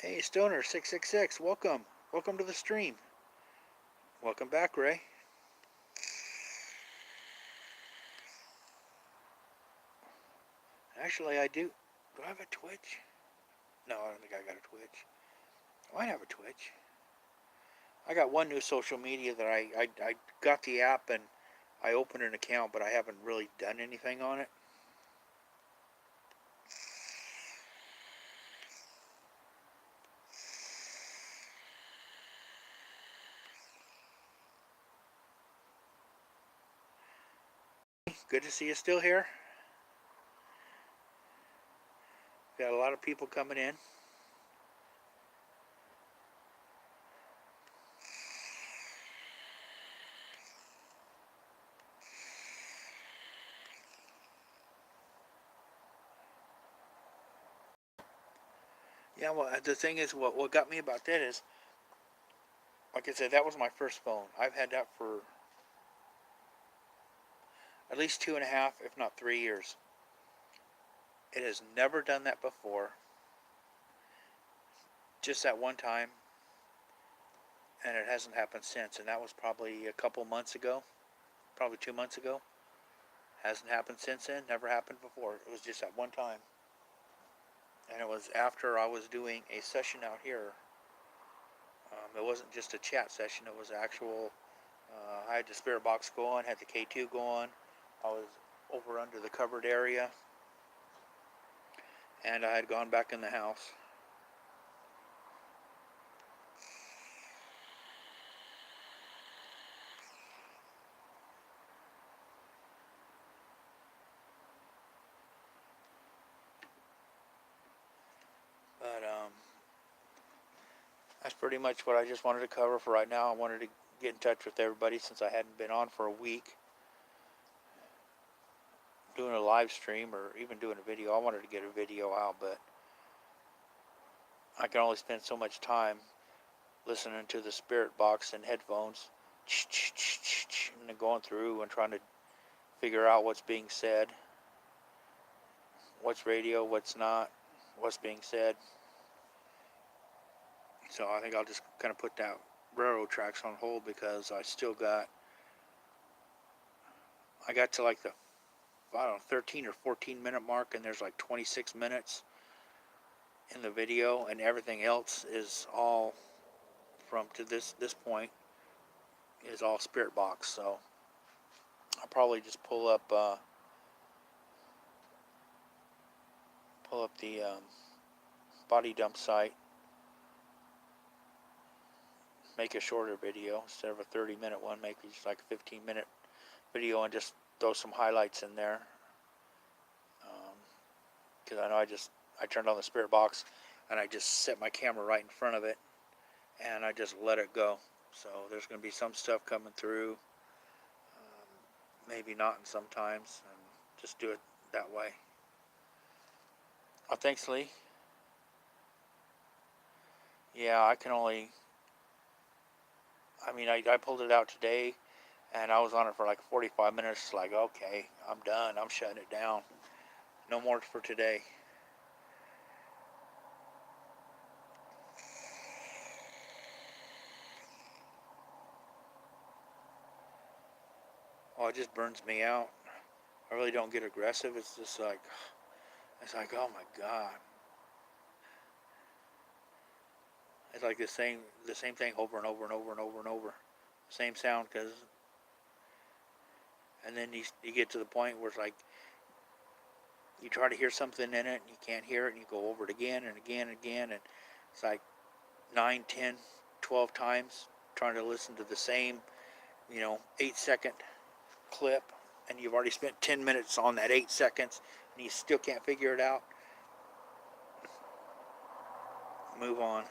Hey, Stoner 666, welcome. Welcome to the stream. Welcome back, Ray. Actually, I do. Do I have a Twitch? No, I don't think I got a Twitch. I might have a Twitch. I got one new social media that I got the app and I opened an account, but I haven't really done anything on it. Good to see you still here. Got a lot of people coming in. Yeah, well, the thing is, what got me about that is, like I said, that was my first phone. I've had that for at least 2.5, if not 3 years. It has never done that before. Just that one time, and it hasn't happened since. And that was probably a couple months ago, probably 2 months ago. Hasn't happened since then. Never happened before. It was just that one time, and it was after I was doing a session out here. It wasn't just a chat session. It was actual. I had the spirit box going, had the K2 going. I was over under the covered area, and I had gone back in the house. But that's pretty much what I just wanted to cover for right now. I wanted to get in touch with everybody since I hadn't been on for a week doing a live stream or even doing a video. I wanted to get a video out, but I can only spend so much time listening to the spirit box and headphones and then going through and trying to figure out what's being said, what's radio, what's not, what's being said. So I think I'll just kind of put that railroad tracks on hold because I got to like the, I don't know, 13 or 14 minute mark, and there's like 26 minutes in the video, and everything else is all from to this point is all spirit box. So I'll probably just pull up the body dump site, make a shorter video instead of a 30-minute one, make it just like a 15-minute video and just throw some highlights in there. Because I know I turned on the spirit box and I just set my camera right in front of it and I just let it go. So there's going to be some stuff coming through, maybe not in sometimes, and just do it that way. Oh, thanks, Lee. Yeah, I pulled it out today and I was on it for like 45 minutes, like, okay, I'm done. I'm shutting it down. No more for today. it just burns me out. I really don't get aggressive. It's just like, oh my God. It's like the same thing over and over and over and over and over. Same sound, and then you get to the point where it's like, you try to hear something in it, and you can't hear it, and you go over it again and again and again, and it's like 9, 10, 12 times trying to listen to the same, 8-second clip, and you've already spent 10 minutes on that 8 seconds, and you still can't figure it out. Move on.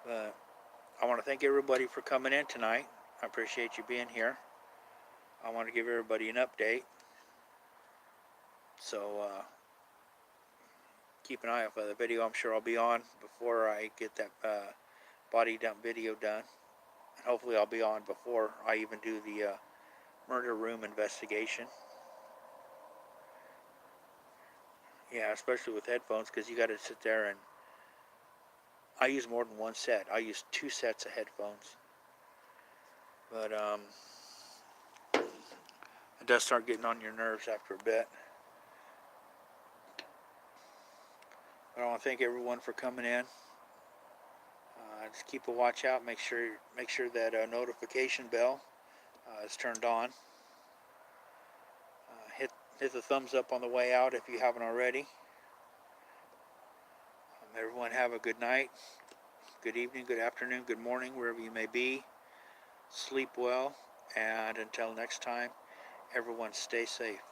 But I want to thank everybody for coming in tonight. I appreciate you being here. I want to give everybody an update. So keep an eye out for the video. I'm sure I'll be on before I get that body dump video done. And hopefully I'll be on before I even do the murder room investigation. Yeah, especially with headphones, because you got to sit there, and I use more than one set. I use 2 sets of headphones. But it does start getting on your nerves after a bit. But I want to thank everyone for coming in. Just keep a watch out. Make sure that notification bell is turned on. Hit the thumbs up on the way out if you haven't already. Everyone have a good night, good evening, good afternoon, good morning, wherever you may be. Sleep well, and until next time, everyone stay safe.